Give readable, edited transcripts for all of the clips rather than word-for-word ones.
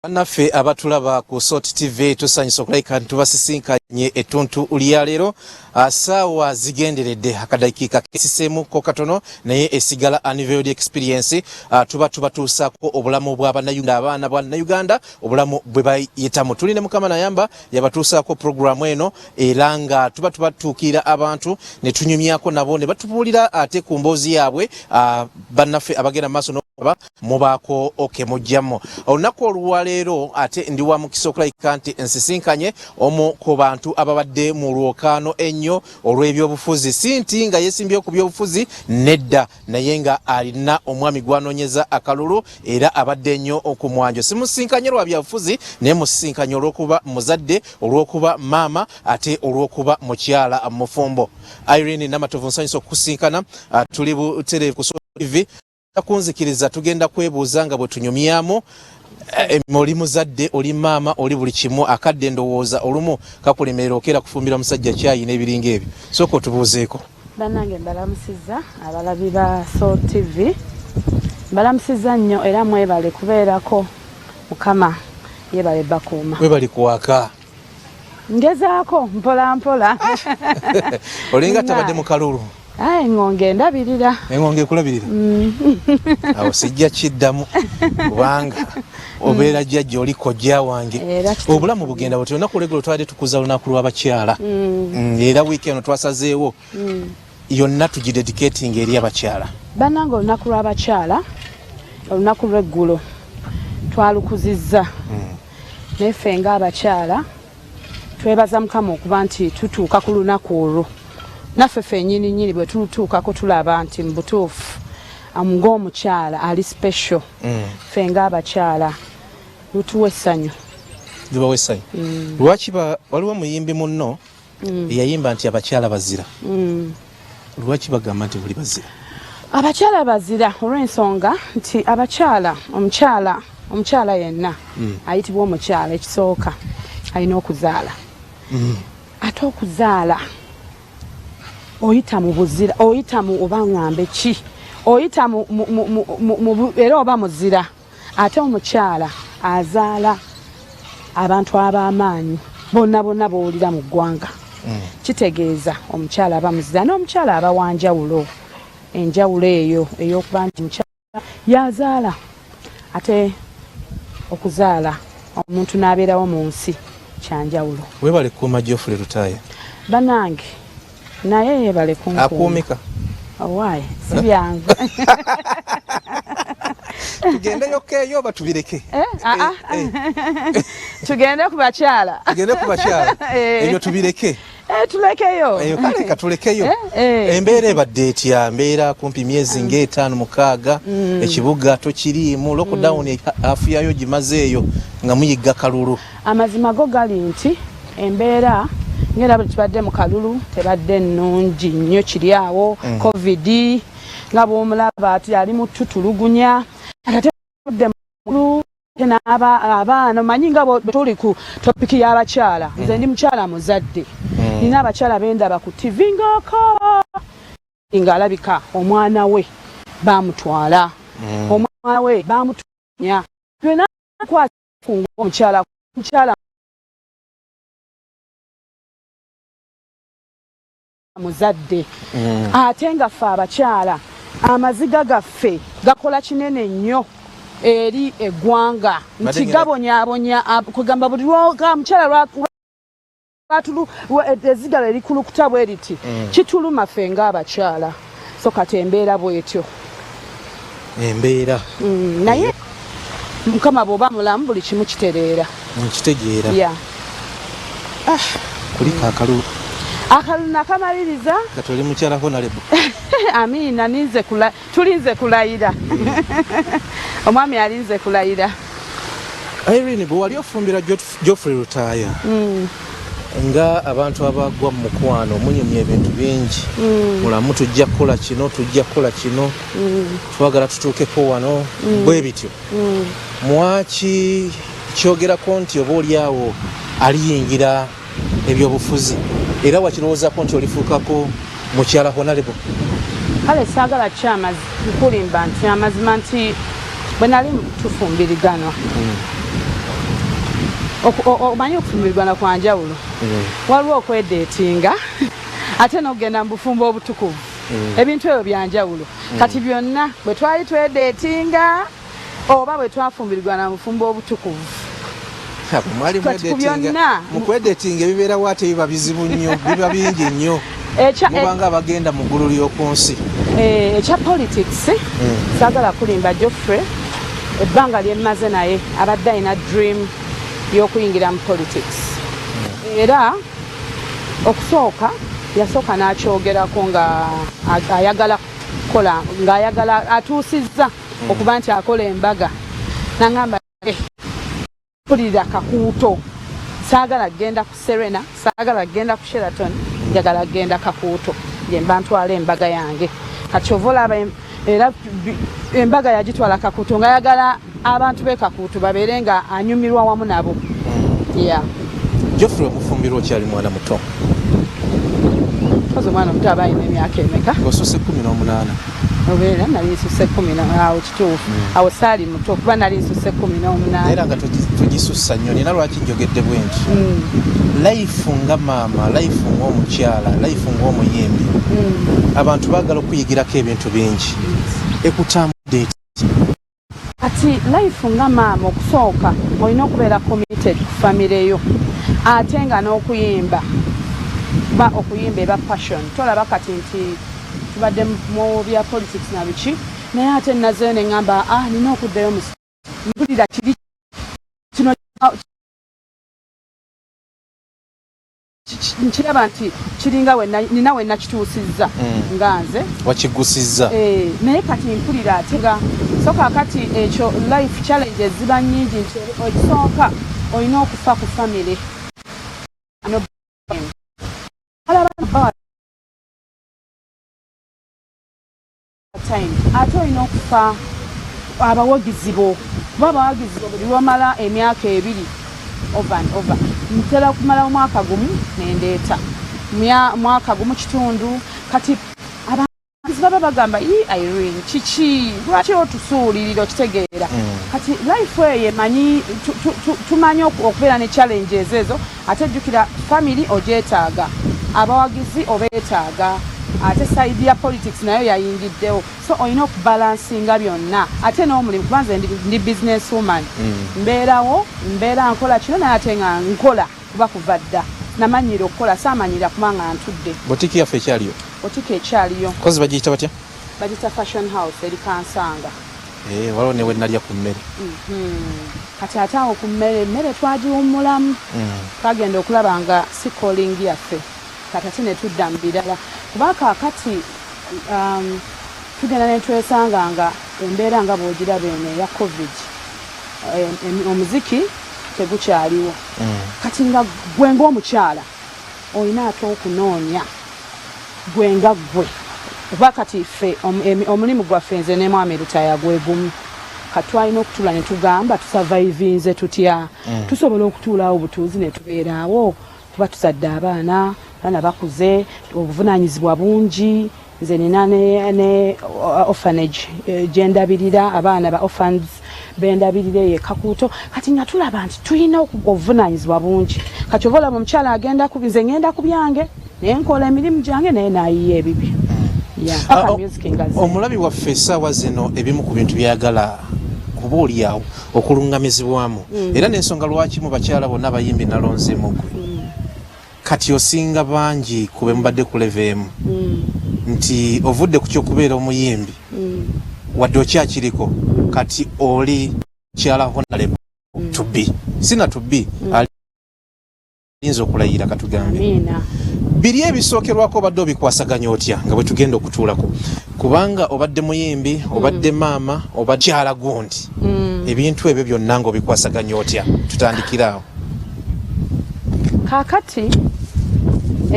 Naffe abatulaba ku Sot TV tusanyisa okulabika ntubasisinkanye ettuntu lya leero saawa zigenderedde akadakiika kesisemu katono naye esigala Unveiled experience tuba tubatuusaako obulamu bw'abannayuganda abaana b'Abannayuganda obulamu bwe bayitamu. Tuli ne Mukama Nayamba yabatuusaako programu eno era nga tuba tubatuukira abantu ne tunyumyako nabo ne batubuulira ate ku mboozi yaabwe bannaffe abagenda maaso n'okuba mubaako okemujjamu. Olunaku olwaleero ate ndi wa mukisa okulayika nti nsisinkanye omu ku bantu ababadde mu lwokaano ennyo olw'ebyobufuzi. Si nti nga yeesimbyewo ku byobufuzi nedda, naye nga alina omwami gw'anoonyeza akalulu era abadde ennyo ku mwanjo. Simusisinkanye lwa byabufuzi naye musisinkanye olw'okuba muzadde, olw'okuba maama ate olw'okuba mukyala mufumbo. Irene Namatovu nsanyusa okukusinkana tuli butereevu ku Sot TV. Takunzikiriza tugenda kwebuuza nga bwe tunyumyamu oli muzadde oli maama oli buli kimu akadde ndowooza olumu kakulemerera okeera kufumbira musajja kyayi n'ebiringa ebyo. Sooka otubuuzeeko. Bannange mbalamusizza abalabi ba Sot TV, mbalamusizza nnyo era mwebale kubeerako. Mukama yeebale bakuuma. Webali kuwaka. Ngezaako mpola mpola. Olinga tabadde mu kalulu. Engonge ndabirira. Engonge ekulabirira? Awo sijja kiddamu kubanga obeera jjajja oli kojja wange. Obulamu bugenda bwe olunaku olweggulo twali tukuza olunaku lw'abakyala. Era wiiki eno twasazeewo yonna tugidedicating eri abakyala. Bannange olunaku lw'abakyala, olunaku lw'eggulo twalukuzizza. Neffe ng'abakyala twebaza Mukama okuba nti tutuuka ku lunaku olwo. Naffe ffennyini bwe tulutuukako tulaba nti mu butuufu ng'omukyala ali special. Ffe ng'abakyala lutuwa essanyu. Lubawa essanyu. Lwaki waliwo muyimbi munno eyayimba nti abakyala bazira. Lwaki bagamba nti buli bazira? Abakyala bazira olw'ensonga nti abakyala omukyala yenna ayitibwa omukyala. Ekisooka alina okuzaala. Ate okuzaala oyita mu buzira, oyita mu oba ngambe ki, oyita mu era oba muzira. Ate omukyala azaala abantu ab'amaanyi bonna bowulira mu ggwanga. Kitegeeza omukyala aba muzira n'omukyala aba wa njawulo. Enjawulo eyo ey'okuba nti mukyala yazaala. Ate okuzaala omuntu n'abeerawo mu nsi kyanjawulo. Weebale kuuma Geoffrey Lutaaya. Bannange naye yeebale kunkuuma. Akuumika? Owaaye si byangu. Tugendeyo keeyo oba tubireke? Tugende ku bakyala. Tugende ku bakyala. Ebyo tubireke? Tulekeyo. Kale katulekeyo. Embeera ebadde etya? Mbeera kumpi myezi ng'etaano mukaaga. Ekibuga tokiriimu. Lockdown afu yayo gimazeeyo nga muyigga kalulu. Amazima go gali nti embeera ngera bwe tubadde mu kalulu tebadde nnungi nnyo, kiri awo covid nga bw'omulaba ati ali mu tutulugunya. Ate budde mu abaana manyi nga bwe tuli ku topiki y'abakyala. Nze ndi mukyala muzadde. Nina abakyala bendaba ku TV ng'alabika omwana we baamutwala. Omwana we baamutunya. Twena kwasa omukyala muzadde. Ate nga ffe abakyala amaziga gaffe gakola kinene nnyo eri eggwanga nti gabonyaabonya kugamba buli lwoka mukyala eziga lwe likulukuta bwe riti kituluma ffe ng'abakyala. So kati embeera bwetyo. Embeera naye Mukama bw'oba mulamu buli kimu kitereera. Nkitegeera. Kuliko akalulu. Akalulu nakamaliriza. Nga tuli mukyala honorable. Amiina tulinze kulayira. Omwami alinze kulayira. Irene, bwe wali ofumbira Geoffrey Lutaaya nga abantu abagwa mu mukwano munyumya ebintu bingi. Mulamu tujja kukola kino, tujja kukola kino, twagala tutuukeko wano bwe bityo. Mwaki kyogerako nti oba oli awo aliyingira ebyobufuzi era wakirowoozaako nti olifuukako mukyala honorable? Kale saagala kulimba nti amazima nti bwe nali tufumbiriganwa omanyi okufumirirwa na kwanjawulo waliwo okwedeetinga ate n'okugenda mu bufumbo obutukuvu ebintu ebyo byanjawulo kati byonna bwe twali twedeetinga oba bwe twafumirirwa na bufumbo obutukuvu mukwedeetinga ebibeera waate biba bizibu nnyo biba bingi nnyo mubanga abagenda mu ggulu ly'oku nsi ekya politics saagala kulimba Geoffrey ebbanga lyemmaze naye abadde alina dream y'okuyingira mu politics era okusooka yasooka n'akyogerako nga ayagala kukola ng'ayagala atuusizza okuba nti akola embaga n'angamba mpulira kakuuto saagala genda ku Serena saagala genda ku Sheraton njagala genda kakuuto gye mba ntwala embaga yange kati ova olaba era embaga yagitwala kakuuto nga ayagala abantu be kakuuto babeere nga anyumirwa wamu nabo Geoffrey omufumbirwa okyali mwana muto koze omwana omuto aba alina emyaka emeka osuse 18 obeera nali nsuse 10 awo kituufu awo saali muto kuba nali nsuse 18 era nga togisussa nnyo nina lwaki njogedde bwe nti life nga maama life ng'omukyala life ng'omuyimbi abantu baagala okuyigirako ebintu bingi ekutambudde ati life nga maama okusooka olina okubeera committed ku famire yo ate nga n'okuyimba ba okuyimba eba passion tolaba kati nti tubadde mu bya politics na biki naye ate nazeyo ne ŋŋamba nina okuddayo mpulira kiri kino nkiraba nti kiringa nina we nakituusizza nga nze wakigusizza naye kati mpulira ate nga so kakati ekyo life challenges ziba nnyingi nti ekisooka olina okufa ku famire ate olina okufa abawagizi bo kuba abawagizi bo buli lwamala emyaka 2 over and over ntera kumala omwaka gumu nendeeta mwaka gumu kitundu kati abawagizi baba bagamba Irene kiki lwaki otusuulirira okitegeera kati life eyo emanyi tumanyi okubeera ne challenges ezo ate jjukira family ogyetaaga abawagizi obeetaaga ate side ya politics nayo yayingiddewo so olina okubalansinga byonna ate n'omulimu kubanze ndi business woman mbeera nkola kino naye ate nga nkola kuba kuva dda namanyira okukola saamanyira kubanga ntudde botiki yaffe ekyaliyo botiki ekyaliyo kozi bagiyita batya bagita fashion house eri Kansanga waliwo ne we nalya ku mmere kati ate awo ku emmere twagiwummulamu twagenda okulaba nga si calling yaffe kati ate ne tudda mu birala kuba kaakati tugenda ne twesanga nga embeera nga bw'ogiraba eno eya covid omuziki tegukyaliwo kati nga gwe ng'omukyala olina ate okunoonya gwe nga ggwe kuba kati ffe omulimu gwaffe nze ne mwami Lutaya gwe gumu kati twalina okutuula ne tugamba tusurvivinze tutya tusobola okutuulawo butuuzi ne tubeeraawo kuba tuzadde abaana bakuze obuvunaanyizibwa bungi nze nina ne orphanage gyendabirira abaana ba orphans bendabirira eyo Kakuuto kati nga tulaba nti tulina obuvunaanyizibwa bungi kati oba olaba omukyala agenda nze ngenda ku byange naye nkola emirimu gyange naye naayiya ebibi omulabi waffe essaawa zino ebimu ku bintu byayagala kuba oliawo okulungamizibwamu era n'ensonga lwaki mu bakyala bonna abayimbi nalonzeemu gwe kati osinga bangi kube mubadde ku level emu nti ovudde ku ky'okubeera omuyimbi wadde okyakiriko kati oli kyala honorable to be sina to be alinza okulayira katugambe biri ebisookerwako obadde obikwasaganya otya nga bwe tugenda okutuulako kubanga obadde muyimbi obadde maama obadde kyala gundi ebintu ebyo byonna nga obikwasaganya otya tutandikiraawo kakati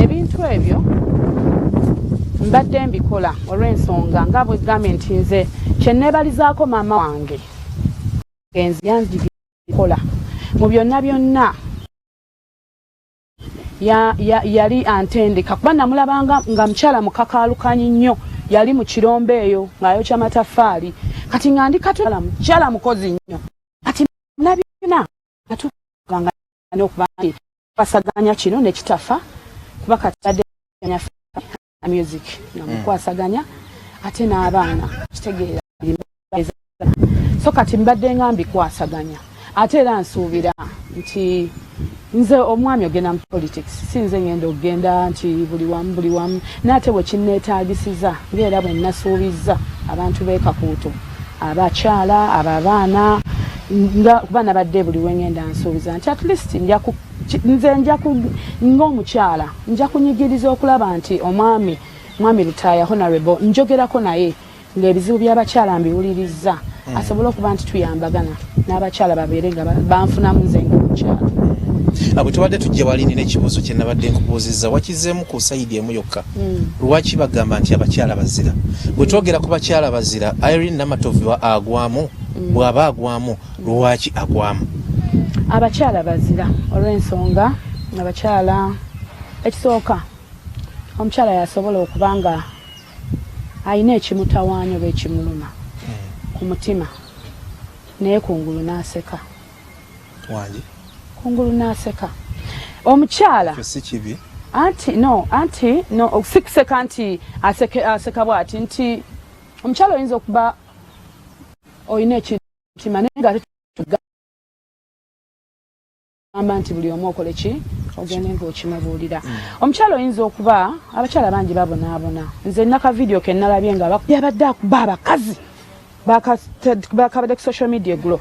ebintu ebyo mbadde mbikola olw'ensonga nga bwe gambye nti nze kyenneebalizaako maama wange enzi yanzigikola mu byonna byonna yali antendeka kuba namulabanga nga mukyala mukakaalukanyi nnyo yali mu kirombe eyo ng'ayokya mataffaali kati nga ndi mukyala mukozi nnyo kati nabyona okuba nti kwasaganya kino nekitafa kuba katadde music namukwasaganya ate n'abaana kitegeera so kati mbadde ngambi kwasaganya ate era nsuubira nti nze omwami ogenda mu politics sinze ngenda okugenda nti buli wamu n'ate bwe kinneetaagisiza ng'era bwe nasuubizza abantu b'ekakuuto abakyala abaana kuba nabadde buli wengenda nsuubiza nti at least nze ng'omukyala nja kunyigiriza okulaba nti mwami Lutaaya Honorable njogerako naye ng'ebizibu by'abakyala mbiwulirizza asobole okuba nti tuyambagana n'abakyala babeere nga banfunamu nze ng'omukyala. Bwe tubadde tujja wali nina ekibuuzo kye nabadde nkubuuzizza wakizeemu ku sayidi emu yokka lwaki bagamba nti abakyala bazira bwe twogera ku bakyala bazira Irene Namatovu agwamu bw'aba agwamu lwaki agwamu abakyala bazira olw'ensonga abakyala ekisooka omukyala yasobola okuba nga alina ekimutawaanya oba ekimuluma ku mutima naye kungulu n'aseka wangi kungulu n'aseka omukyala si kibi anti no sikuseka nti aseka bw'ati nti omukyala oyinza okuba oyina ekitima naye nga amba nti buli omu okole ki ogende ng'okimubuulira omukyala oyinza okuba abakyala bangi babonaabona nze naka vidiyo ke nalabye nga yabadde akuba abakazi bakabadde ku social media eggulo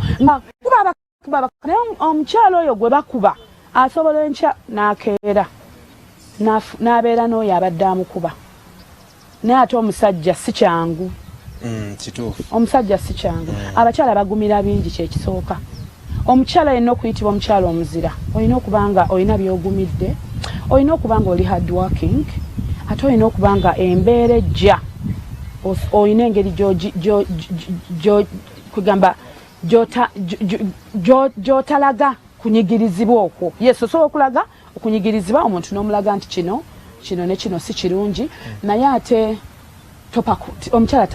naye omukyala oyo gwe bakuba asobola enkya n'akeera n'abeera n'oyo abadde amukuba naye ate omusajja si kyangu omusajja si kyangu abakyala bagumira bingi kyekisooka omukyala yenna okuyitibwa omukyala omuzira olina okuba nga olina by'ogumidde olina okuba nga oli hard working ate olina okuba nga embeera ejja olina engeri kugamba gy'otalaga kunyigirizibwa okwo yes osobola okulaga okunyigirizibwa omuntu n'omulaga nti kino ne kino si kirungi naye ate omukyala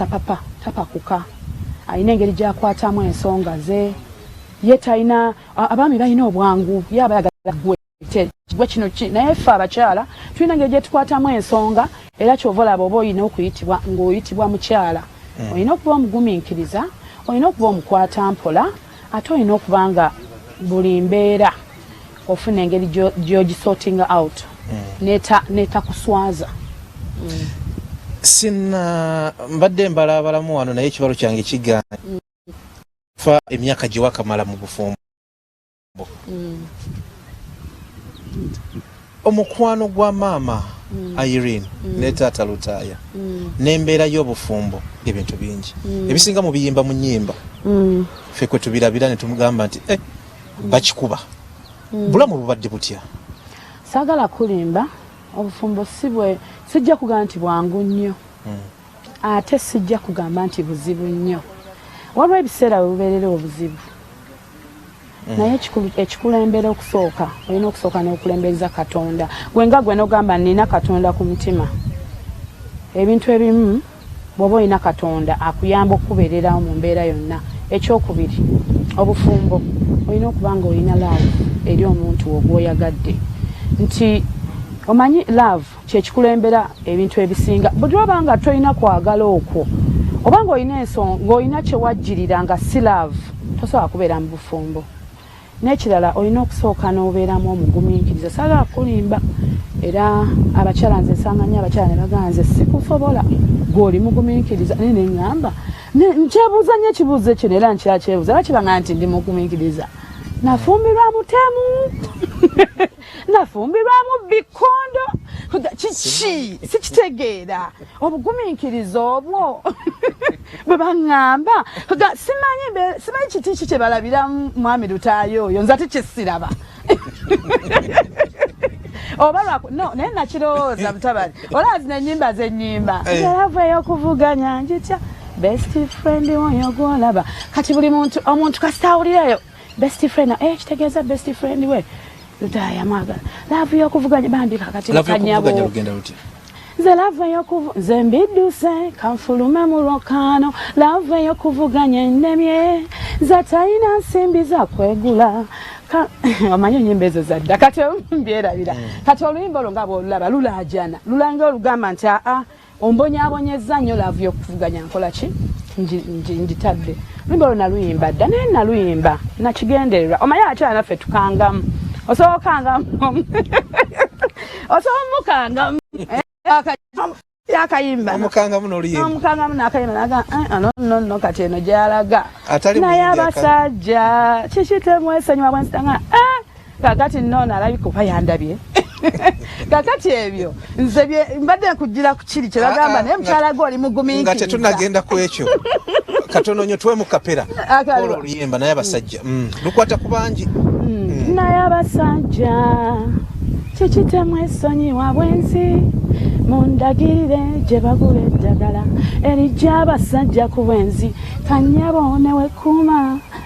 tapakuka alina engeri gy'akwatamu ensonga ze ye talina abaami balina obwangu ye abayagala gwe kino naye ffe abakyala tulina engeri gyetukwatamu ensonga era kyova olaba oba olina okuyitibwa ng'oyitibwa mukyala olina okuba omugumiikiriza olina okuba omukwata mpola ate olina okuba nga buli mbeera ofuna engeri gy'ogisortinga out n'etakuswaza sina mbadde mbalaabalamu wano naye ekibalo kyange kigaana fa emyaka gye wakamala mu bufumbo omukwano gwa maama Irene ne taata Lutaaya n'embeera y'obufumbo ebintu bingi ebisinga mu biyimba mu nnyimba ffe kwe tubirabira ne tumugamba nti bakikuba bulamu bubadde butya saagala kulimba obufumbo sijja kugamba nti bwangu nnyo ate sijja kugamba nti buzibu nnyo waliwo ebiseera webubeerera obuzibu naye ekikulembera okusooka olina okusooka n'okulembereza Katonda gwenga gwe n'ogamba nina Katonda ku mutima ebintu ebimu bw'oba olina Katonda akuyamba okubeererawo mu mbeera yonna ekyokubiri obufumbo olina okuba nga olina love eri omuntu ogwoyagadde nti omanyi love kyekikulembera ebintu ebisinga bwe oba nga tolina kwagala okwo oba ng'olina ensonga ng'olina kyewajjirira nga si love tosobola kubeera mu bufumbo n'ekirala olina okusooka n'obeeramu omugumiikiriza saagala kulimba era abakyala nze nsanganya abakyala ne bagamba nze sikusobola gw'oli mugumiikiriza naye ne ŋŋamba nkyebuuza nnyo ekibuuzo kino era nkyakyebuuza bakibanga nti ndi mugumiikiriza nafumbirwa mutemu nafumbirwamu bikondo kiki sikitegeera obugumiikiriza obwo bwe baŋŋamba simanyi kiti kye balabira mwami Lutaaya oyo nze ate kyesiraba oba naye nakirowooza mutabani olaazi n'ennyimba z'ennyimba eravu ey'okuvuganya njitya best friend woyo gw'olaba kati buli omuntu kasitawulirayo best friend kitegeeza best friend we Lutaaya mwagala laavu y'okuvuganya bandika kati kanyabo nze laavu nze mbidduse kanfulume mu lwokaano laavu ey'okuvuganya ennemye nze talina nsimbi za kwegula omanyi nyimba ezo zadda kati mbyerabira kati oluyimba olwo nga bwolulaba lulajana lulanga olugamba nti ombonyabonyeza nnyo laavu y'okuvuganya nkola ki njitadde oluyimba olwo naluyimba dda naye naluyimba nakigendererwa omanyi akyala naffe tukangamu osobola okangamu osobola mukangamu yakayimba omukangamu n'oluyimba omukangamu n'akayimba naga no kati eno gyalaga naye abasajja kikitemwesonyiwa bwensitanga kakati nnono alabika oba yandabye kakati ebyo nze mbadde nkugira ku kiri kyebagamba naye mukyala gwe oli mugumiikiriza nga tetunagenda ku ekyo katono nnyo tuwe mu kapera olwo oluyimba naye abasajja lukwata ku bangi naye abasajja kikitemwesonyiwa bwensi mundagirire gye bagula eddagala erijja abasajja ku bwenzi kanyabo newekuma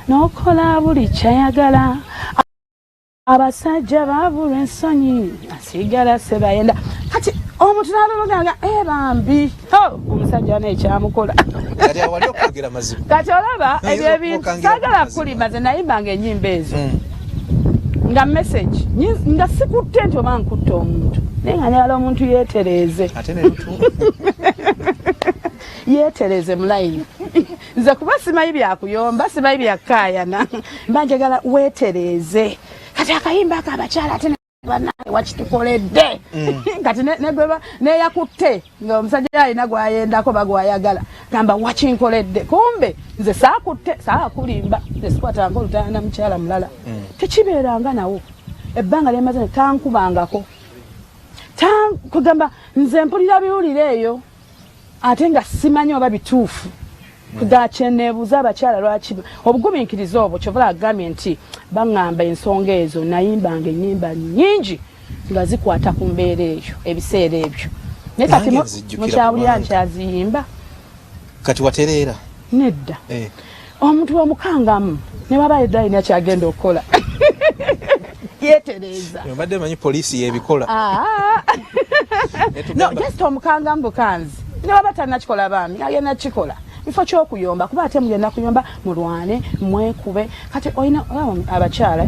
n'okola buli kyayagala abasajja babulwa ensonyi asigala sebayenda kati omuntu n'alologanga bambi omusajja nekyamukola kati olaba ebyo ebintu sagala kulimba ze nayimbanga ennyimba ezo nga message nga sikutte nti oba nkutte omuntu naye nga newala omuntu yeetereeze yeetereze mulayini nze kuba simanyi byakuyomba simanyi byakkaayana mba njagala weetereeze kati akayimba ako abakyala ate banaye wakitukoledde kati neyakutte ngaomusajja alina gwayendako bagwayagala gamba wakinkoledde kumbe nze saakutte saakulimba nze sikwatanga olutaana mukyala mulala tekibeeranga nawo ebbanga lyemaze ne tankubangako kugamba nze mpulira biwulire eyo ate nga simanyi oba bituufu kugakyeneebuuza abakyala lwaki obugumiikiriza obwo kyovula agambye nti baŋŋamba ensonga ezo nayimbanga ennyimba nnyingi nga zikwata ku mbeera eyo ebiseera ebyo naye kati mukyawulira nkyaziyimba kati watereera nedda omuntu wamukangamu ne waba edda alina kyagenda okukola yeetereeza obadde manyi poliisi yebikola no just omukangamu bukanzi ne waba talina baami agenda kikola ifo kyokuyomba kuba ate mugenda kuyomba mulwane mwekube kati olina abakyala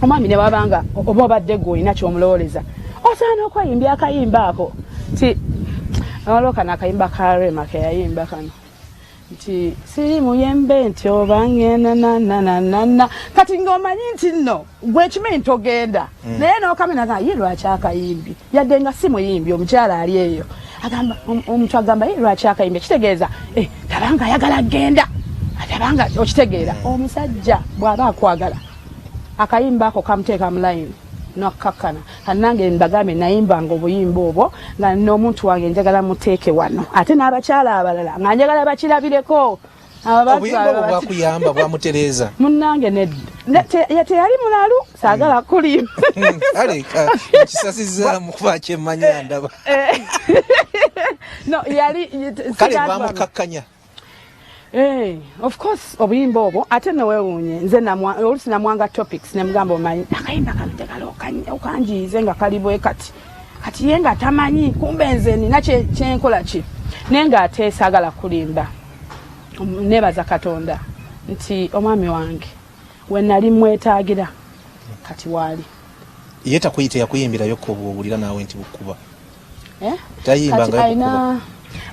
omwami ne wabanga oba obadde gwe olina kyomulowoleza osaana okweyimbya akayimba ako ti olokana akayimba ka Rema keyayimba kano nti siri muyembe nti obangenanananana kati ng'omanyi nti nno gwe kimanyi togenda naye n'okamena ye lwaki akayimbi yadde nga si muyimbi omukyala ali eyo agamba omuntu agamba ye lwaki akayimbi kitegeeza tabanga ayagala genda atabanga okitegeera omusajja bw'aba akwagala akayimba ako kamuteeka mu layini nokkakkana kannange mbagambe nayimbanga obuyimba obwo nga n'omuntu wange njagala muteeke wano ate n'abakyala abalala nga njagala bakirabireko obuyimba obwo bwakuyamba bwamutereeza munnange teyali mulalu saagala kulimba aleka kisasizaamu kuba kyemmanya ndaba no yali kale bwamukakkanya of course obuyimba obwo ate newewuunye nze olusi namwanga topics nemugamba omanyi akayimba kano njagala okanjiize nga kali bwe kati ye nga tamanyi kumbe nze nina kyenkola ki naye nga ate saagala kulimba nebaza Katonda nti omwami wange we nali mwetaagira kati waali ye takuyita yakuyimbirayo ko bw'owulira naawe nti bukuba tayimbanga alina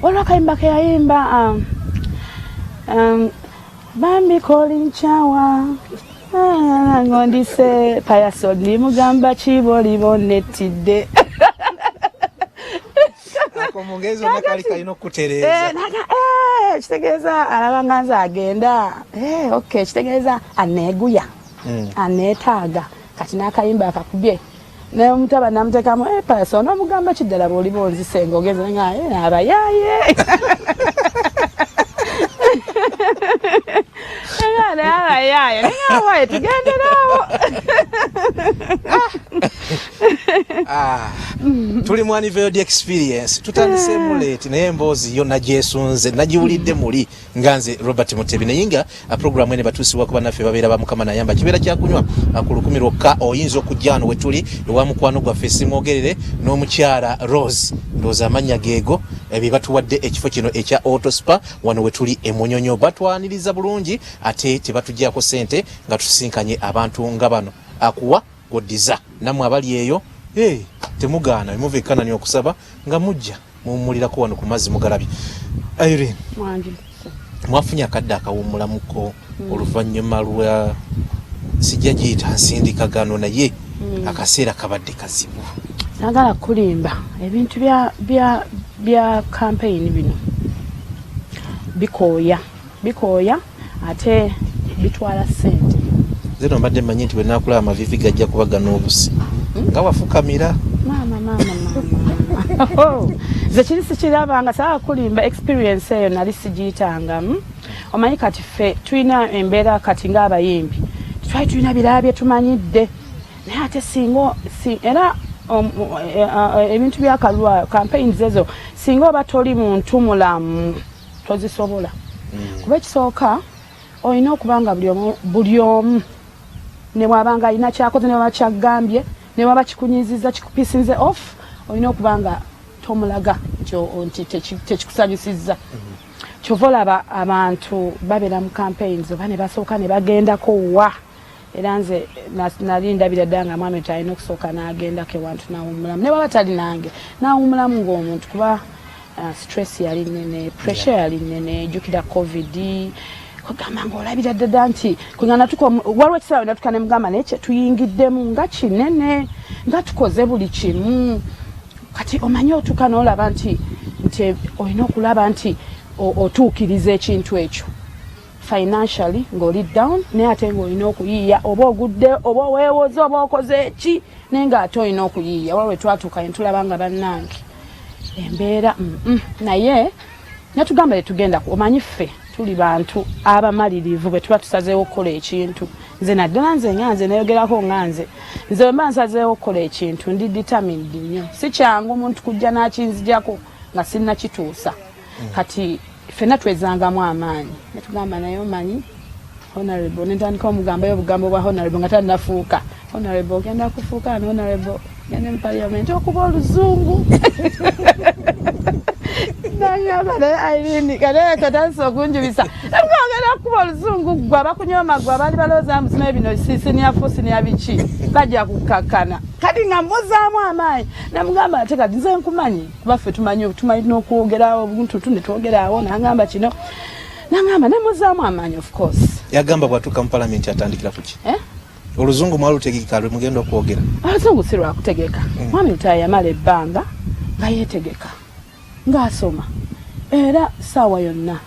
waliwo akayimba ke yayimba bambi kolinchawa ngondise payaso ndimugamba kibolibonetidde akomongezo nakali kalina okutereeza kitegeeza alabanga nze agenda okay kitegeeza aneeguya aneetaaga kati n'akayimba akakubye nemutaba namuteekamu payaso onomugamba kiddala bw'oli bonzise ng'ogenze nga abayaaye tugenderaawo tuli mu Unveiled experience tutandise muleti naye Emboozi yo najesunze najiwulidde muli nganze Robert Mutebi nayinga program ene batusi wako banaffe babeera bamukama nayamba kibeera kyakunywa ku 10 oyinza okujjano we tuli ewa mukwano gwa fesi mwogerere n'omukyala Rose ndoza amanya geego ebibatuwadde ekifo kino ekya Auto Spa wano we tuli emunyonyo batwaniriza bulungi ate tebatujjako sente nga tusinkanye abantu nga bano akuwa godiza namwe abali eyo temugaana muve kanani okusaba nga mujja mumulirako wano ku mazzi mugalabye. Irene mwafunya kadda akawumulamuko oluvannyuma lwa sijja giyita nsindikagano naye akaseera kabadde kazibu. Nagala kulimba ebintu bya campaign bino bikooya ate bitwala sente. Zeno mbadde manyi nti bwe nakulaba amavivi gajja kubaga n'obusi nga wafukamira mama ze kiri sikirabanga saa kulimba experience eyo nali sigiyitanga. Omanyi kati ffe tulina embeera kati ng'abayimbi twali tulina birala bye tumanyidde naye ate singa era ebintu byakalwa campaigns ezo singa oba toli muntu mulamu tozisobola kuba ekisooka olina okubanga buli omu ne bwabanga alina kyakoze ne bwaba kyaggambye ne bwaba kikunyiziza kikupisinze off olina okubanga tomulaga nti tekikusanyusizza. Kyova olaba abantu babeera mu campaigns oba ne basooka ne bagendako wa era nze nali ndabira ddala nga mwami talina okusooka n'agendako ewantu n'awummulamu ne bwaba tali nange n'awummulamu ng'omuntu kuba stress yali nnene, pressure yali nnene, ejjukira covid kugamba ng'olabira ddala nti kwengana waliwo ekiseera natuka ne mugamba naye tuyingiddemu nga kinene nga tukoze buli kimu kati omanye otuuka n'olaba nti olina okulaba nti otuukiriza ekintu ekyo financially ng'oli down naye ate ng'olina okuyiiya oba ogudde oba weewoze oba okoze eki naye ng'ate olina okuyiiya waliwo twatuuka ne tulaba nga bannange embeera naye netugamba letugenda omanyi ffe tuli bantu abamalirivu bwe tuba tusazeewo okukola ekintu nze naddala nze nayogerako nze bwe mba nsazeewo okukola ekintu ndi determined nnyo si kyangu omuntu kujja n'akinzijako nga sinnakituusa kati ffenna twezangamu amaanyi netugamba naye omanyi honorable netandika omugambayo obugambo bwa honorable nga tannafuuka honorable ogenda kufuuka ne honorable genda mu parliament okuba oluzungu nangamba naye Irene kale katandisa okunjubisa ogenda kuba oluzungu gwe abakunyoma gwe abaali balowooza musima bino siniya biki bajja kukakkana kati nga mmuzaamu amaanyi namugamba ate kati nze nkumanyi kuba ffe tumanyi n'okwogerawo obuntu ne twogerawo nangamba kino nangamba nemuzaamu amaanyi of course yagamba bwatuuka mu palamenti atandikira kuki oluzungu mwalutegeka lwe mugenda okwogera oluzungu si lwakutegeka mwami Lutaaya yamala ebbanga nga yeetegeka ng'asoma era saawa yonna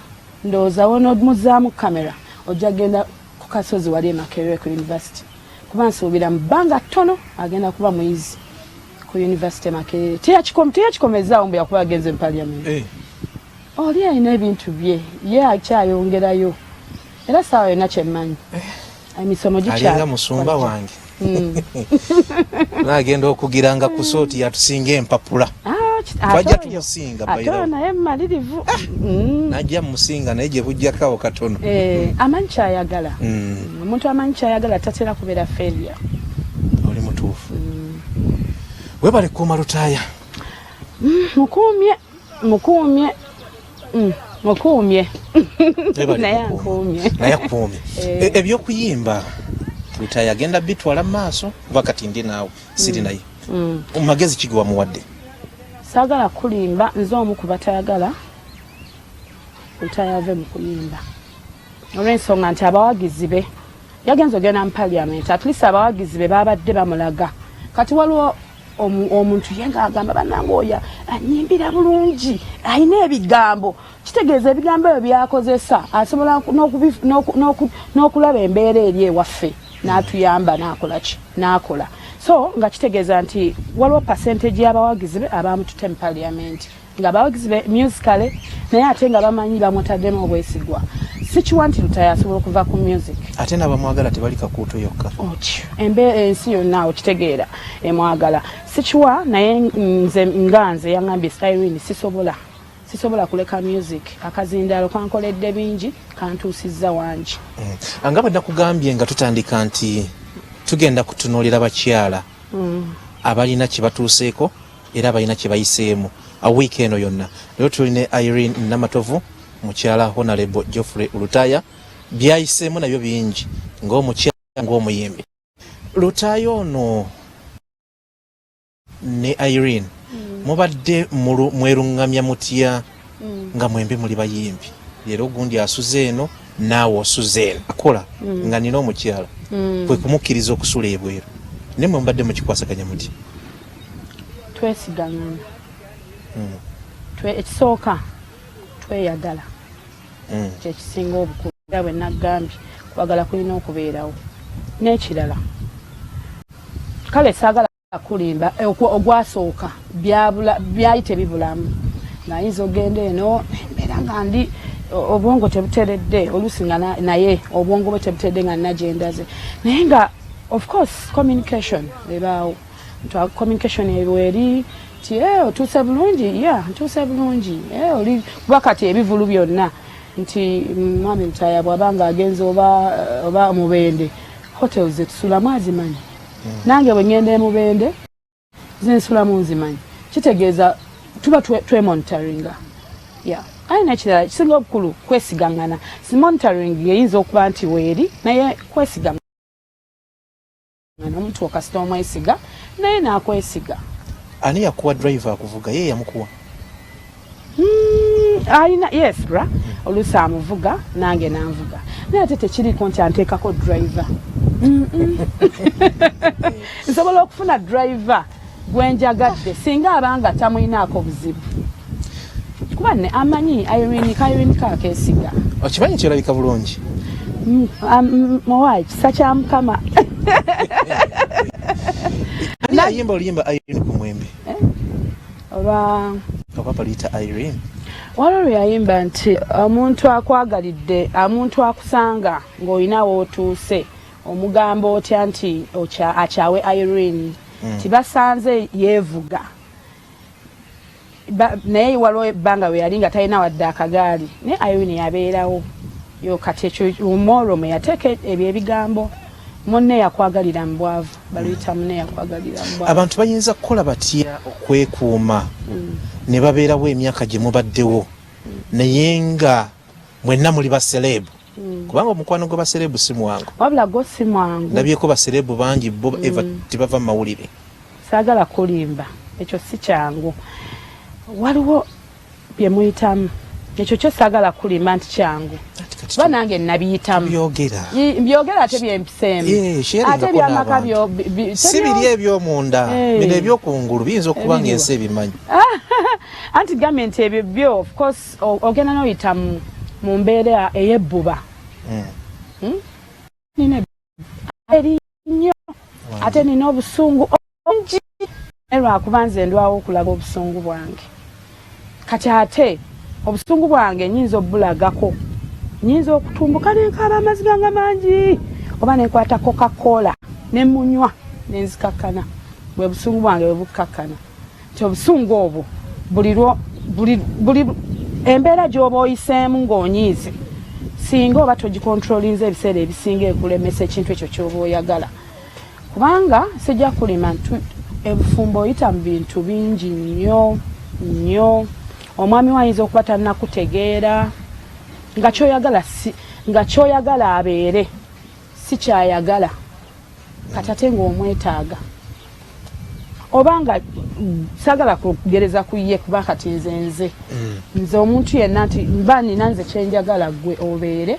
ndowooza wonomuzaamu kamera ojja genda ku kasozi wali Makerere ku university kuba nsuubira mu bbanga ttono agenda kuba muyizi ku university Makerere teyakikomezaawo mbu yakuba agenze mu parliament oli alina ebintu bye ye akyayongerayo era saawa yonna kyemmanyi emisomo alinga musumba wange nagenda okugiranga ku sooti yatusinga empapula twajja tumusinga bayiro naye mmalirivu najja musinga naye gye bujjakawo katono amanyi kyayagala omuntu amanyi kyayagala tatera kubeera failure oli mutuufu webale kuuma Lutaaya mukuumye naye akuumye ebyokuyimba Lutaaya agenda bitwala mu maaso kuba kati ndi naawe siri naye omumagezi kigiwa muwadde saagala kulimba nze omu ku batayagala Lutaaya ave mu kuyimba olw'ensonga nti abawagizi be yagenza ogenda mu parliament at least abawagizi be babadde bamulaga kati waliwo omuntu yenga agamba bannange oyo anyimbira bulungi alina ebigambo kitegeeza ebigambo ebyo byakozesa asobola n'okulaba embeera eri ewaffe n'atuyamba n'akola so nga kitegeeza nti waliwo percentage y'abawagizi be abamutute mu parliament nga abawagizi be musicale naye ate nga bamanyi bamutaddemu obwesigwa sikiwa nti Lutaaya asobola okuva ku music ate n'abamwagala tebali kakuuto yokka otyo ensi yonna okitegeera emwagala sikiwa naye nze yaŋambye Irene sisobola kuleka music akazindaalo kankoledde bingi kantuusizza wangi nga bwe nakugambye nga tutandika nti tugenda kutunuulira bakyala abalina kye batuuseeko era abalina kye bayiseemu wiiki eno yonna leero tulina Irene Namatovu mukyala Honorable Geoffrey Lutaya byayiseemu nabyo bingi ng'omukyala ng'omuyimbi Lutaya ono ne Irene mubadde mwerungamya mutya nga mwembi muli bayimbi leero gundi asuze eno naawe osuze eno akola nga nina omukyala kwe kumukkiriza okusula ebweru ne mwe mubadde mukikwasaganya mutya twesigangana ekisooka tweyagala kyekisinga obukulu era bwe naggambye kwagala kulina okubeerawo n'ekirala kale saagala kulimba ogwasooka byayite bibulamu nayinza ogenda eno embeera nga ndi obwongo tebuteredde oluusi nga naye obwongo bwe tebuteredde nga nina gyendaze naye nga of course communication ebaawo communication ebweri ti otuuse bulungi ntuuse bulungi oli kuba kati ebivulu byonna nti mwami Lutaya bw'aba nga agenze oba Mubende hotels zetusulamu azimanyi nange bwe ngenda e Mubende zensulamu nzimanyi kitegeeza tuba twemonitoringa ayina ekirala kisinga obukulu kwesigangana si monitoring eyinza okuba nti weeri naye kwesigangana omuntu okasita omwesiga naye n'akwesiga ani yakuwa driver akuvuga ye yamukuwa alina yes bra oluusi amuvuga nange nanvuga naye ate tekiriko nti anteekako driver nsobola okufuna driver gwenjagadde singa abanga tamuyinaako buzibu kuba ne amanyi Irene kaakesiga okimanyi kyerabika bulungi muwaayi kisa kya Mukama ayimba oluyimba Irene ku mwembe oba baluyita Irene waliwo lwe yayimba nti omuntu akwagalidde omuntu akusanga ng'olina wootuuse omugamba otya nti akyawe Irene tibasanze yeevuga naye waliwo ebbanga we yali nga talina wadde akagaali naye Irene yabeerawo yo kati ekyo omwolwo mwe yateeka ebyo ebigambo munne yakwagalira mu bwavu baluyita munne yakwagalira mu bwavu abantu bayinza kukola batya okwekuuma ne babeerawo emyaka gye mubaddewo naye nga mwenna muli baserebu kubanga omukwano gwe baserebu si mwangu wabula go si mwangu ndabyeko baserebu bangi bo eva tebava mu mawulire saagala kulimba ekyo si kyangu waliwo bye muyitamu ekyo kyo saagala kulimba nti kyangu kuba nange nabiyitamu mbyogera ate byempiseemu ate byamaka si biri ebyomunda bino ebyokungulu biyinza okuba nga ensi ebimanyi anti gavumenti ebyo byo of course ogenda n'oyita mu mbeera ey'ebbuba nina erinyo ate nina obusungu bungi lwakuba nze ndwawo okulaga obusungu bwange kati ate obusungu bwange nyinza obulagako nyinza okutumbuka nenkaaba amazzi gange mangi oba nenkwata Coca-Cola nemunywa nenzikakkana bwe busungu bwange bwe bukkakkana nti obusungu obwo buli embeera gy'oba oyiseemu ng'onyiize singa oba togikontrolinze ebiseera ebisinga ekulemesa ekintu ekyo ky'oba oyagala kubanga sijja kulima ebufumbo oyita mu bintu bingi nnyo omwami wayinza okuba tannakutegeera nga kyoyagala abeere si kyayagala kati ate ng'omwetaaga obanga saagala kugereza ku ye kuba kati nze omuntu yenna nti mba nina nze kyenjagala gwe obeere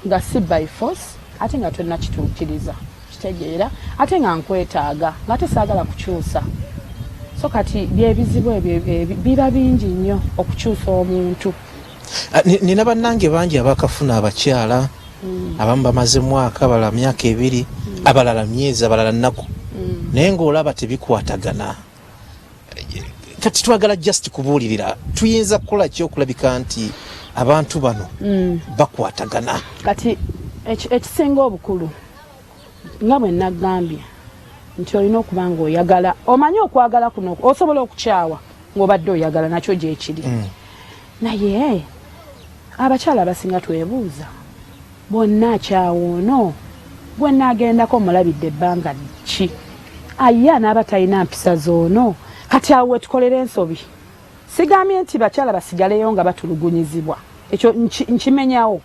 nga si by force ate nga tonna kituukiriza kitegeera ate nga nkwetaaga nga tesaagala kukyusa so kati byebizibu ebyo biba bingi nnyo okukyusa omuntu nina bannange bangi abakafuna abakyala abamu bamaze mwaka abalala myaka 2 abalala myezi abalala nnaku naye ng'olaba tebikwatagana kati twagala just kubuulirira tuyinza kukola ki okulabika nti abantu bano bakwatagana kati ekisinga obukulu nga bwe nagambye nti olina okuba nga oyagala omanyi okwagala kuno osobola okukyawa ng'obadde oyagala nakyo gyekiri naye abakyala abasinga twebuuza bonna akyawa ono gwe naagendako mulabidde ebbanga ki aye anaaba talina mpisa zoono kati awo wetukolera ensobi sigambye nti bakyala basigaleyo nga batulugunyizibwa ekyo nkimenyawo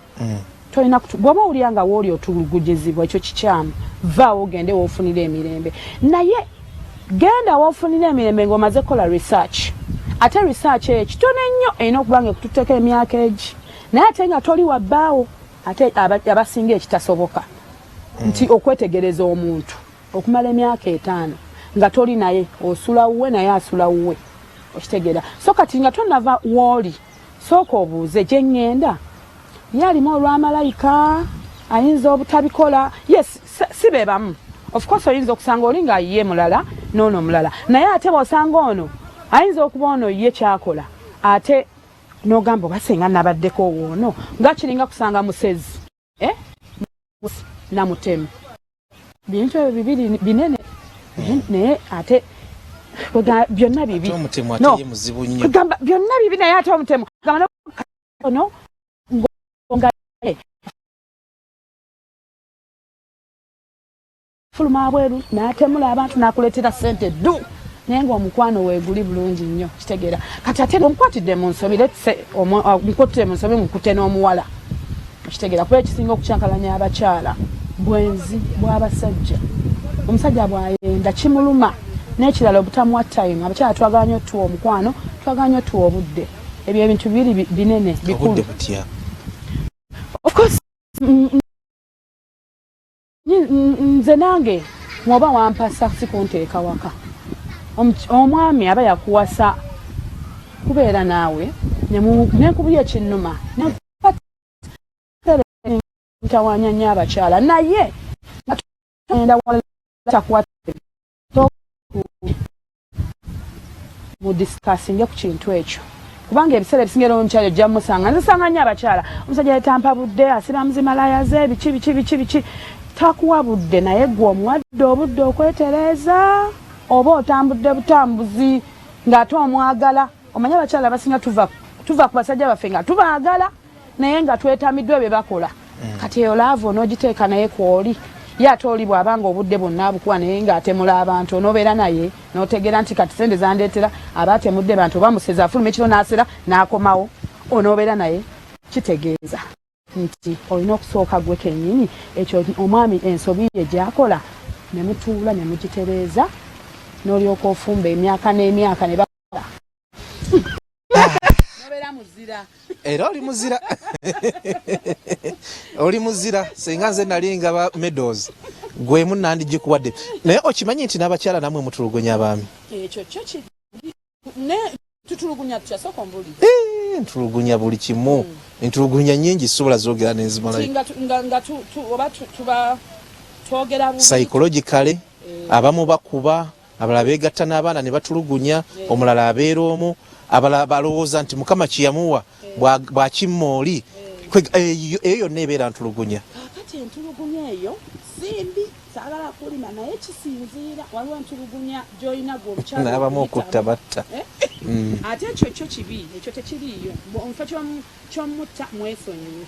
tolina bw'oba owulira nga wooli otulugunyizibwa ekyo kikyamu vaawo ogende woofunira emirembe naye genda woofunira emirembe ng'omaze kukola research ate research eyo kitone nnyo erina okuba nga ekututeeka emyaka egi naye ate nga toli wabbaawo ate abasinga ekitasoboka nti okwetegereza omuntu okumala emyaka 5 nga toli naye osula wuwe naye asula wuwe okitegeera so kati nga tonava wooli sooka obuuze gye ŋŋenda ye alimu olwamalayika ayinza obutabikola yes si be bamu of course oyinza okusanga oli nga ye mulala noono mulala naye ate bw'osanga ono ayinza okuba ono ye kyakola ate n'ogamba obasenga nabaddeko woono nga kiringa kusanga musezi namutemu bintu ebyo bibiri binene naye ate byonna bibi kugamba byonna bibi naye ate omutemu ono fuluma abweru n'atemula abantu n'akuleetera ssente ddu naye ng'omukwano weeguli bulungi nnyo kitegeera kati ate omukwatidde mu nsobi mukwatidde mu nsobi mukute n'omuwala kitegeera kuba ekisinga okukyankalanya abakyala bwenzi bw'abasajja omusajja bw'ayenda kimuluma n'ekirala obutamuwa time abakyala twaganya otuwa omukwano twaganya otuwa obudde ebyo ebintu bibiri binene bikulu of course nze nange mwoba wampasa sikunteeka waka omwami aba yakuwasa kubeera naawe nenkubulya ekinnuma ntawanya nnyo abakyala naye enda mudisikasinge ku kintu ekyo kubanga ebiseera ebisingira omukyala ojja musanga nzisanga nnyo abakyala omusajja yetampa budde asira muzimalaaya ze biki takuwa budde naye gwe omuwadde obudde okwetereeza oba otambudde butambuzi ng'ate omwagala omanye abakyala basinga tuva ku basajja baffe nga tubaagala naye nga twetamiddwa bye bakola kati eyo laavu onoogiteeka naye kwoli ye ate oli bw'abanga obudde bwonna abukuwa naye ng'atemula abantu onoobeera naye n'otegeera nti kati sente zandeetera aba atemudde bantu oba museza afuluma ekiro n'asera n'akomawo onoobeera naye kitegeeza nti olina okusooka gwe kennyini ekyo omwami ensobi ye gyakola ne mutuula ne mugitereeza n'olyoka ofumba emyaka n'emyaka ne bakola nobeera muzira era oli muzira oli muzira singa nze nali nga ba meadows gwemu nandijikuwadde naye okimanyi nti n'abakyala namwe mutulugunya abaami ekyo kyo kiri ne tutulugunya tukyasooka mbuli ntulugunya buli kimu ntulugunya nyingi sobola zoogera nenzimalayo nga oba tuba twogera psychologically abamu bakuba abalala beegatta n'abaana ne batulugunya omulala abeera omu abalala balowooza nti mukama kiyamuwa bw'akimma oli eyo yonna ebeera ntulugunya kati entulugunya eyo simbi saagala kulima naye kisinziira waliwo entulugunya gy'olina gwe omukyala n'abamu okutta batta ate ekyo kibi ekyo tekiriiyo nfa kyomutta mwesonyiwe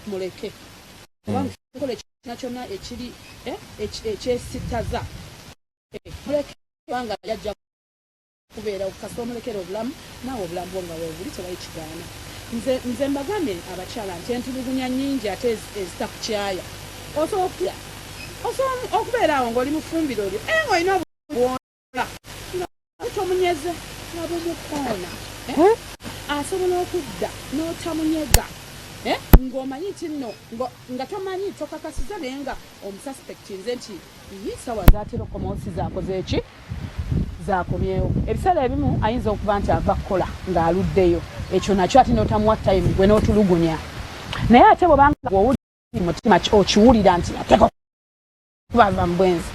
muleke obamukola ekiina kyonna ekiri ekyesitaza muleke kubanga yajja kubeera okukasa omulekera obulamu naawe obulamu bwo nga weebuli tebayi kigaana nze mbagambe abakyala nti entulugunya nnyingi ate ezitakukyaya osobola okubeera awo ng'oli mufumbiro olyo ng'olina obubwona tomunyeze nga bumukoona asobola okudda n'otamunyega ng'omanyi nti nno nga tomanyi tokakasiza naye nga omususpectinze nti sawa zaatera okomawo si zaakoze eki zakomyewo ebiseera ebimu ayinza okuba nti ava kukola ng'aluddeyo ekyo nakyo ate n'otamuwa time gwe n'otulugunya naye ate bw'obanga gweowulira mutima okiwulira nti ateeka kubava mu bwenzi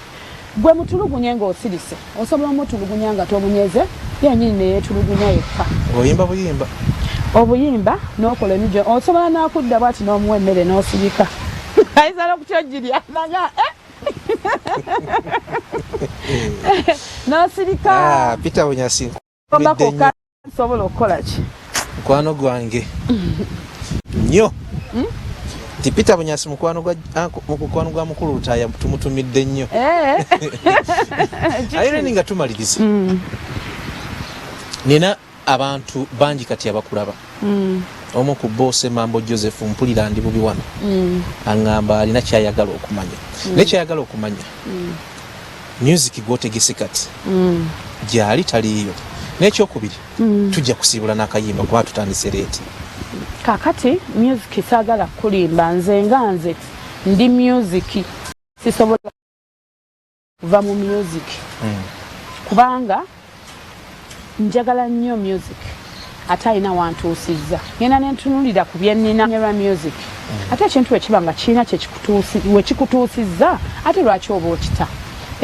gwe mutulugunye ng'osirise osobola omutulugunya nga tobunyeze yennyini neyeetulugunya yekka oyimba buyimba obuyimba n'okola emijo osobola n'akudda bwati n'omuwa emmere n'osibika ayinza n'okukyojjirya nanga n'osirika Peter Bunyasi ombako sobola okukola ki mukwano gwange nnyo nti Peter Bunyasi mukwano gwa mukulu Lutaaya tumutumidde nnyo Irene nga tumaliriza nina abantu bangi kati abakulaba omu ku boss Mambo Joseph mpulira ndi bubi wano angamba alina kyayagala okumanya nekyayagala okumanya music gwotegese kati gyali taliyo n'ekyokubiri tujja kusiibula n'akayimba kuba tutandise leeti kakati music saagala kulimba nze ndi music sisobola kuva mu music kubanga njagala nnyo music ate alina wantuusizza ngenda nentunulira ku byennina lwa music ate ekintu ekiba nga kiina wekikutuusizza ate lwaki oba okita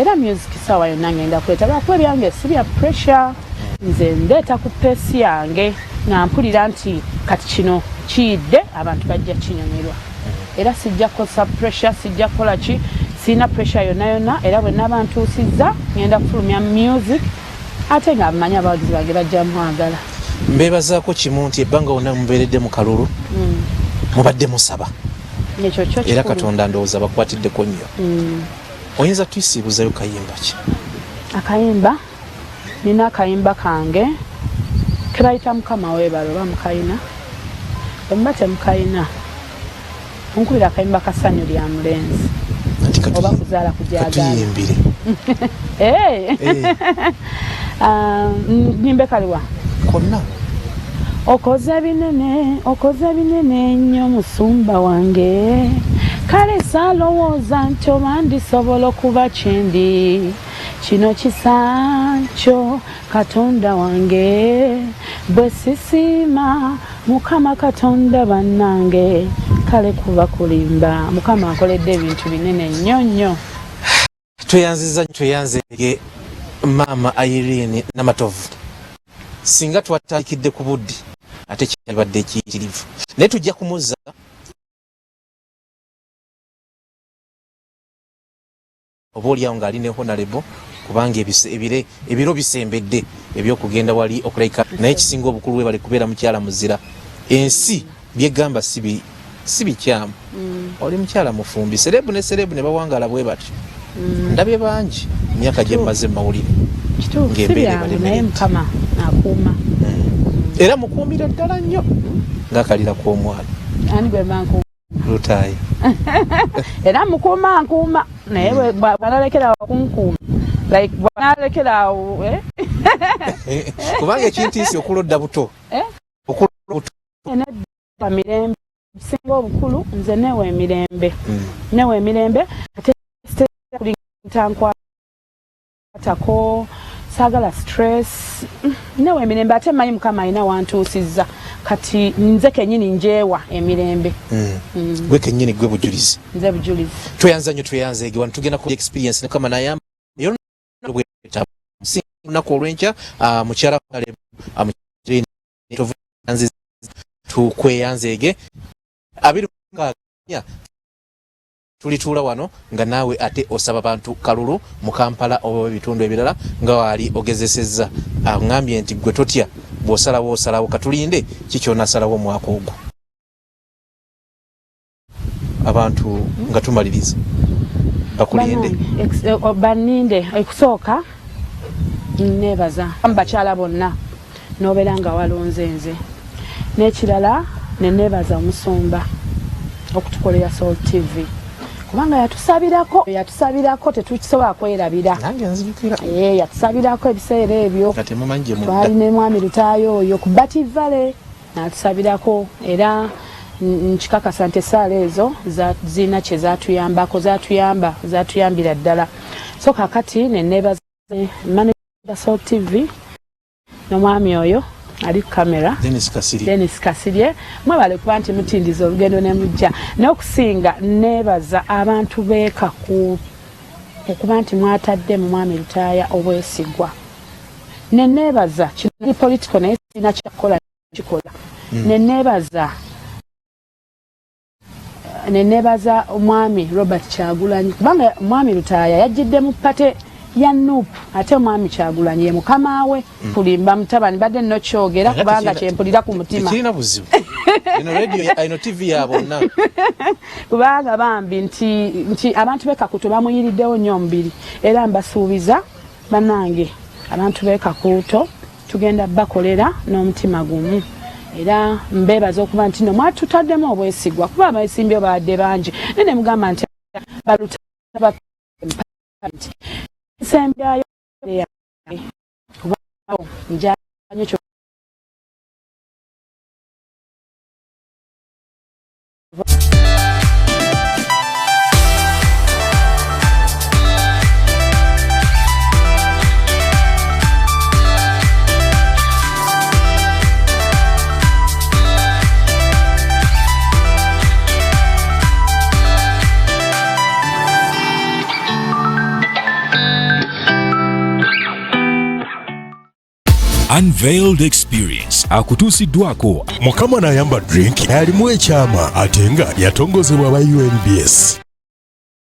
era music saawa yonna ngenda kuleta lwakuba ebyange si bya pressure nze ndeeta ku peesi yange nga mpulira nti kati kino kiyidde abantu bajja kinyumirwa era sijja kukosa pressure sijja kukola ki sina pressure yonna era bwe naba ntuusizza ngenda kufulumya music ate nga mmanyi abawagizi bange bajja mwagala mbeebazaako kimu nti ebbanga wonna mubeeredde mu kalulu mubadde musaba era Katonda ndowooza bakwatiddeko nnyo oyinza tuyisiibuzayo kayimba ki akayimba nina akayimba kange kebayita mukama weebalo oba mukayina omuba temukayina onkubira akayimba kasanyu lya mulenzi oba kuzaala kujagaatuyimbire nimbe kaliwa konna okoze binene nnyo musumba wange kale saalowooza nti oba ndisobola okuba kyendi kino kisaakyo Katonda wange bwe sisiima Mukama Katonda bannange kale kuba kulimba Mukama akoledde ebintu binene nnyo tweyanzege Mama Irene Namatovu singa twatandikidde ku buddi ate kyabadde ekiyitirivu naye tujja kumuzza oba oliawo ng'ali ne honorable kubanga ebiro bisembedde ebyokugenda wali okulayika naye kisinga obukulu we bali kubeera mukyala muzira ensi byegamba si bikyamu oli mukyala mufumbi serebu ne bawangala bwe batyo ndabye bangi emyaka gye mmaze mu mawulire ng'embeera naye Mukama akuuma era mukuumira ddala nnyo ng'akalira k'omwana ani gwe manku Lutaaya era mukuuma nkuuma naye bwanalekerawo kunkuuma like bwanalekerawo kubanga ekintiisi okulodda buto mirembe singa obukulu nze newa emirembe ate kulintankwatako saagala stress newa emirembe ate manyi Mukama alina wantuusizza kati nze kenyini njeewa emirembe gwe kenyini gwe bujulizi nze bujulizi tweyanza nnyo tweyanzeege wano tugenda ku experience ne Mukama nayamba lunaku olw'enkya mukyala tukweyanzeege tulituula wano nga naawe ate osaba bantu kalulu mu Kampala oba ebitundu ebirala nga waali ogezesezza aŋŋambye nti gwe totya bw'osalawo osalawo katulinde kikyonasalawo omwaka ogwo abantu nga tumaliriza bakulinde baninde ekusooka nebaza bakyala bonna n'obeera nga walonze nze n'ekirala nenebaza omusumba okutukolera Soul TV kubanga yatusabirako tetukisobola kwerabira yatusabirako ebiseera ebyo twali ne mwami Lutaaya oyo ku Bati Valley natusabirako era nkikakasa nti esaala ezo zirina kye zatuyambira ddala so kakati nenebaza manager Soul TV n'omwami oyo ali kamera Dennis Kasirye mwebale kuba nti mutindiza olugendo ne mujja n'okusinga nebaza abantu beekaku okuba nti mwatadde mu mwami Lutaaya obwesigwa nenebaza kiri political naye sirina kyakola kikola nenebaza nenebaza omwami Robert Kyagulanyi kubanga omwami Lutaaya yajjidde mu pate ya Nuupu ate omwami Kyagulanyi ye mukama we kulimba mutabani badde nno kyogera kubanga kyempulira ku mutima tekirina buzibu eno radio eno TV ya bonna kubanga bambi nti abantu b'Ekakuuto bamuyiriddewo nnyo omubiri era mbasuubiza bannange abantu b'Ekakuuto tugenda bakolera n'omutima gumu era mbebaza okuba nti no mwatutaddemu obwesigwa kuba abeesimbye baadde bangi nene mugamba nti balutaba nsembyayo njanyo kyo Unveiled experience akutuusiddwako Mukama n'ayamba drink alimu ekyama ate nga yatongozebwa aba UNBS.